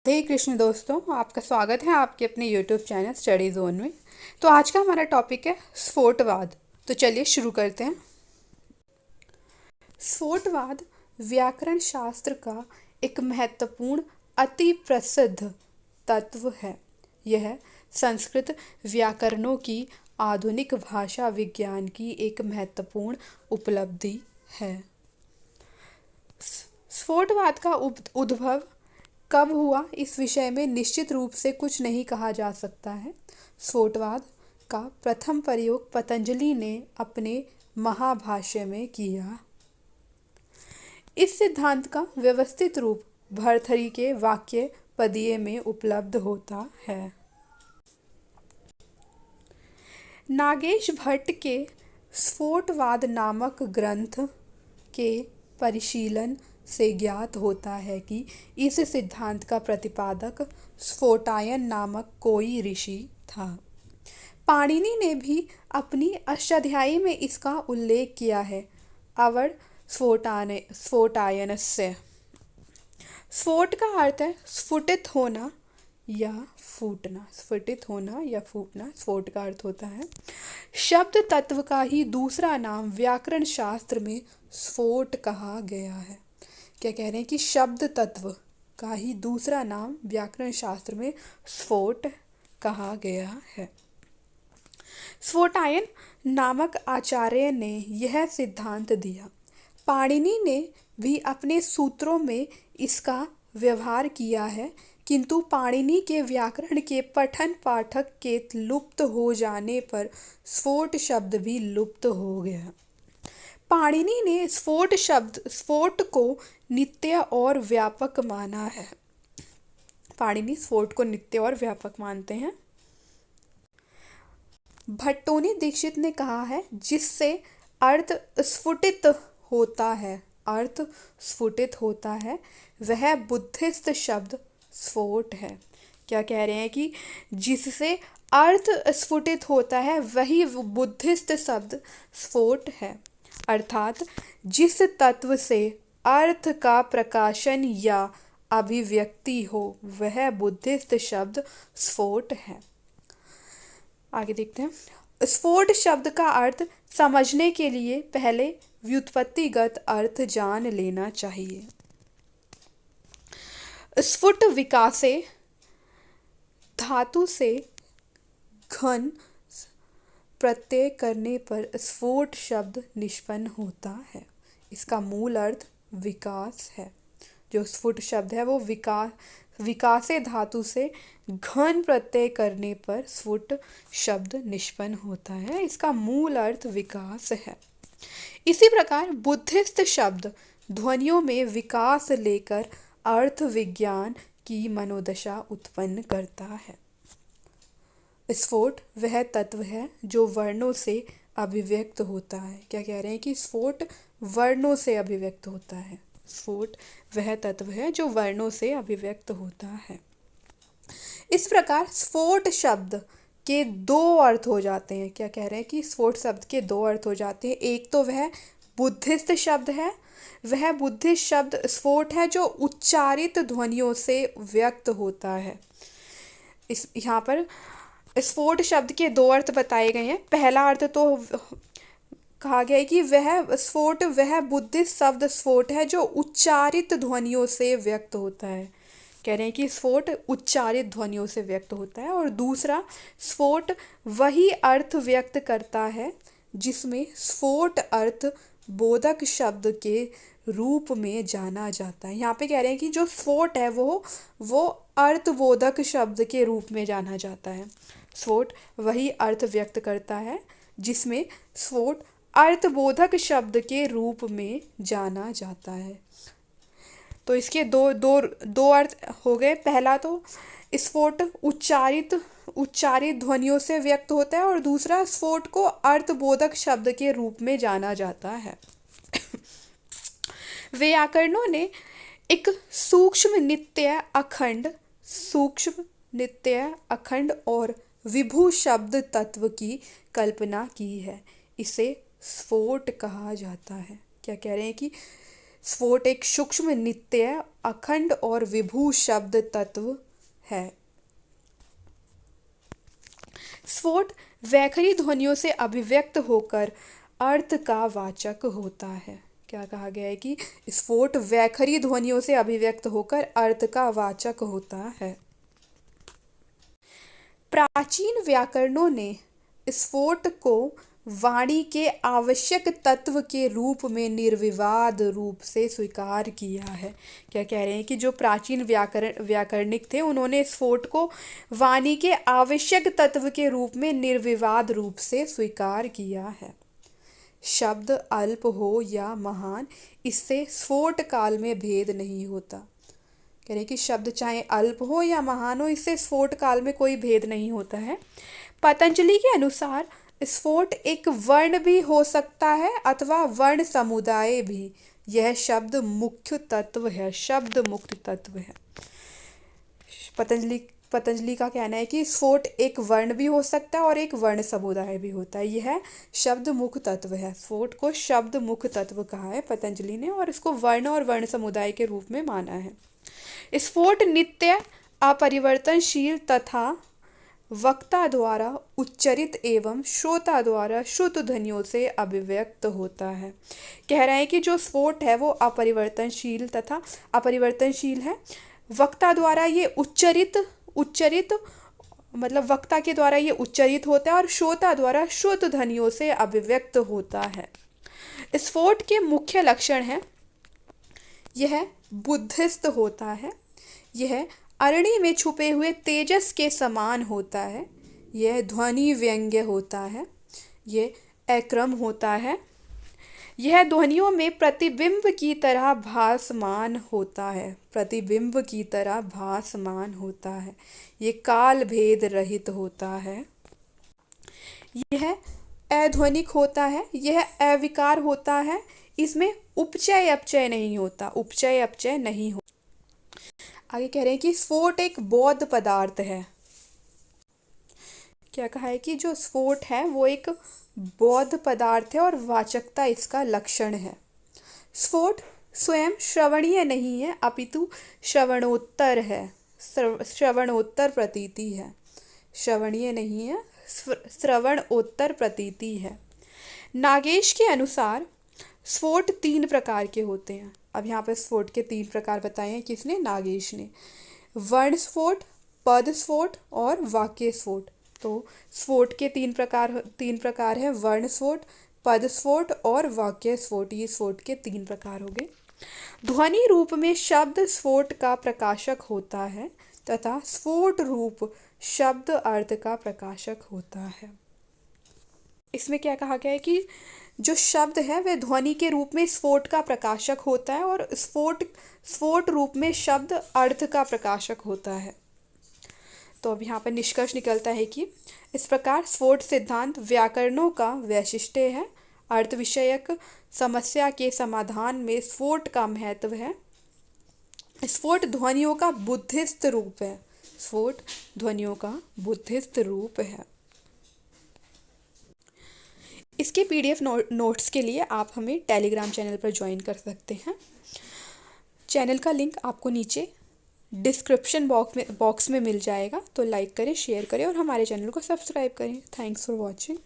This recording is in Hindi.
हे कृष्ण दोस्तों, आपका स्वागत है आपके अपने यूट्यूब चैनल स्टडी जोन में। तो आज का हमारा टॉपिक है स्फोटवाद। तो चलिए शुरू करते हैं। स्फोटवाद व्याकरण शास्त्र का एक महत्वपूर्ण अति प्रसिद्ध तत्व है। यह संस्कृत व्याकरणों की आधुनिक भाषा विज्ञान की एक महत्वपूर्ण उपलब्धि है। स्फोटवाद का उद्भव कब हुआ, इस विषय में निश्चित रूप से कुछ नहीं कहा जा सकता है। स्फोटवाद का प्रथम प्रयोग पतंजलि ने अपने महाभाष्य में किया। इस सिद्धांत का व्यवस्थित रूप भर्तृहरि के वाक्य पदीय में उपलब्ध होता है। नागेश भट्ट के स्फोटवाद नामक ग्रंथ के परिशीलन से ज्ञात होता है कि इस सिद्धांत का प्रतिपादक स्फोटायन नामक कोई ऋषि था। पाणिनि ने भी अपनी अष्टाध्यायी में इसका उल्लेख किया है। अवर स्फोटायनस्य। स्फोट का अर्थ है स्फुटित होना या फूटना। स्फुटित होना या फूटना स्फोट का अर्थ होता है। शब्द तत्व का ही दूसरा नाम व्याकरण शास्त्र में स्फोट कहा गया है। क्या कह रहे हैं कि शब्द तत्व का ही दूसरा नाम व्याकरण शास्त्र में स्फोट कहा गया है। स्फोटायन नामक आचार्य ने यह सिद्धांत दिया। पाणिनि ने भी अपने सूत्रों में इसका व्यवहार किया है, किंतु पाणिनि के व्याकरण के पठन पाठक के लुप्त हो जाने पर स्फोट शब्द भी लुप्त हो गया। पाणिनि ने स्फोट को नित्य और व्यापक माना है। पाणिनि स्फोट को नित्य और व्यापक मानते हैं। भट्टोनी दीक्षित ने कहा है जिससे अर्थ स्फुटित होता है, अर्थ स्फुटित होता है, वह बुद्धिस्ट शब्द स्फोट है। क्या कह रहे हैं कि जिससे अर्थ स्फुटित होता है वही बुद्धिस्ट शब्द स्फोट है। अर्थात जिस तत्व से अर्थ का प्रकाशन या अभिव्यक्ति हो वह बुद्धिस्ट शब्द स्फोट है। आगे देखते हैं। स्फोट शब्द का अर्थ समझने के लिए पहले व्युत्पत्तिगत अर्थ जान लेना चाहिए। स्फुट विकासे धातु से घन प्रत्यय करने पर स्फोट शब्द निष्पन्न होता है। इसका मूल अर्थ विकास है। जो स्फुट शब्द है वो विकासे धातु से घन प्रत्यय करने पर स्फुट शब्द निष्पन्न होता है। इसका मूल अर्थ विकास है। इसी प्रकार बुद्धिस्ट शब्द ध्वनियों में विकास लेकर अर्थ विज्ञान की मनोदशा उत्पन्न करता है। स्फोट वह तत्व है जो वर्णों से अभिव्यक्त होता है। क्या कह रहे हैं कि स्फोट वर्णों से अभिव्यक्त होता है। स्फोट वह तत्व है जो वर्णों से अभिव्यक्त होता है। इस प्रकार स्फोट शब्द के दो अर्थ हो जाते हैं। क्या कह रहे हैं कि स्फोट शब्द के दो अर्थ हो जाते हैं। एक तो वह बुद्धिस्ट शब्द है, वह बुद्धिस्ट शब्द स्फोट है जो उच्चारित ध्वनियों से व्यक्त होता है। इस यहाँ पर स्फोट शब्द के दो अर्थ बताए गए हैं। पहला अर्थ तो कहा गया है कि वह बुद्धिस्ट शब्द स्फोट है जो उच्चारित ध्वनियों से व्यक्त होता है। कह रहे हैं कि स्फोट उच्चारित ध्वनियों से व्यक्त होता है। और दूसरा स्फोट वही अर्थ व्यक्त करता है जिसमें स्फोट अर्थ बोधक शब्द के रूप में जाना जाता है। यहाँ पे कह रहे हैं कि जो स्फोट है वो अर्थबोधक शब्द के रूप में जाना जाता है। स्फोट वही अर्थ व्यक्त करता है जिसमें स्फोट अर्थबोधक शब्द के रूप में जाना जाता है। तो इसके दो अर्थ हो गए। पहला तो स्फोट उच्चारित ध्वनियों से व्यक्त होता है और दूसरा स्फोट को अर्थबोधक शब्द के रूप में जाना जाता है। व्याकरणों ने एक सूक्ष्म नित्य अखंड और विभु शब्द तत्व की कल्पना की है। इसे स्फोट कहा जाता है। क्या कह रहे हैं कि स्फोट एक सूक्ष्म, नित्य, अखंड और विभू शब्द तत्व है। स्फोट वैखरी ध्वनियों से अभिव्यक्त होकर अर्थ का वाचक होता है। क्या कहा गया है कि स्फोट वैखरी ध्वनियों से अभिव्यक्त होकर अर्थ का वाचक होता है। प्राचीन व्याकरणों ने स्फोट को वाणी के आवश्यक तत्व के रूप में निर्विवाद रूप से स्वीकार किया है। क्या कह रहे हैं कि जो प्राचीन व्याकरणिक थे उन्होंने स्फोट को वाणी के आवश्यक तत्व के रूप में निर्विवाद रूप से स्वीकार किया है। शब्द अल्प हो या महान, इससे स्फोट काल में भेद नहीं होता। कह रहे हैं कि शब्द चाहे अल्प हो या महान हो, इससे स्फोट काल में कोई भेद नहीं होता है। पतंजलि के अनुसार स्फोट एक वर्ण भी हो सकता है अथवा वर्ण समुदाय भी। यह शब्द मुख्य तत्व है, शब्द मुक्त तत्व है। पतंजलि का कहना है कि स्फोट एक वर्ण भी हो सकता है और एक वर्ण समुदाय भी होता है। यह शब्द मुख्य तत्व है। स्फोट को शब्द मुख्य तत्व कहा है पतंजलि ने और इसको वर्ण और वर्ण समुदाय के रूप में माना है। स्फोट नित्य, अपरिवर्तनशील तथा वक्ता द्वारा उच्चरित एवं श्रोता द्वारा श्रुत ध्वनियों से अभिव्यक्त होता है। कह रहा है कि जो स्फोट है वो अपरिवर्तनशील तथा अपरिवर्तनशील है। वक्ता द्वारा ये उच्चरित मतलब वक्ता के द्वारा ये उच्चरित होता है और श्रोता द्वारा श्रुत ध्वनियों से अभिव्यक्त होता है। स्फोट के मुख्य लक्षण हैं, यह बुद्धिस्त होता है, यह अरणी में छुपे हुए तेजस के समान होता है, यह ध्वनि व्यंग्य होता है, यह अक्रम होता है, यह ध्वनियों में प्रतिबिंब की तरह भासमान होता है, प्रतिबिंब की तरह भासमान होता है, ये काल भेद रहित होता है, यह अध्वनिक होता है, यह अविकार होता है, इसमें उपचय अपचय नहीं होता, उपचय अपचय नहीं हो। आगे कह रहे हैं कि स्फोट एक बौद्ध पदार्थ है। क्या कहा है कि जो स्फोट है वो एक बौद्ध पदार्थ है और वाचकता इसका लक्षण है। स्फोट स्वयं श्रवणीय नहीं है अपितु श्रवणोत्तर है, श्रवणोत्तर प्रतीति है। श्रवणीय नहीं है, श्रवणोत्तर प्रतीति है। नागेश के अनुसार स्फोट 3 प्रकार के होते हैं। अब यहाँ पर स्फोट के 3 प्रकार बताए हैं किसने? नागेश ने। वर्ण स्फोट, पद स्फोट और वाक्य स्फोट। तो स्फोट के 3 प्रकार हैं, वर्ण स्फोट, पद स्फोट और वाक्य स्फोट। ये स्फोट के 3 प्रकार हो गए। ध्वनि रूप में शब्द स्फोट का प्रकाशक होता है तथा स्फोट रूप शब्द अर्थ का प्रकाशक होता है। इसमें क्या कहा गया है कि जो शब्द है वह ध्वनि के रूप में स्फोट का प्रकाशक होता है और स्फोट रूप में शब्द अर्थ का प्रकाशक होता है। तो अब यहाँ पर निष्कर्ष निकलता है कि इस प्रकार स्फोट सिद्धांत व्याकरणों का वैशिष्ट्य है। अर्थ विषयक समस्या के समाधान में स्फोट का महत्व है। स्फोट ध्वनियों का बुद्धिस्त रूप है। स्फोट ध्वनियों का बुद्धिस्त रूप है। इसके PDF नोट्स के लिए आप हमें टेलीग्राम चैनल पर ज्वाइन कर सकते हैं। चैनल का लिंक आपको नीचे डिस्क्रिप्शन बॉक्स में मिल जाएगा। तो लाइक करें, शेयर करें और हमारे चैनल को सब्सक्राइब करें। Thanks for watching.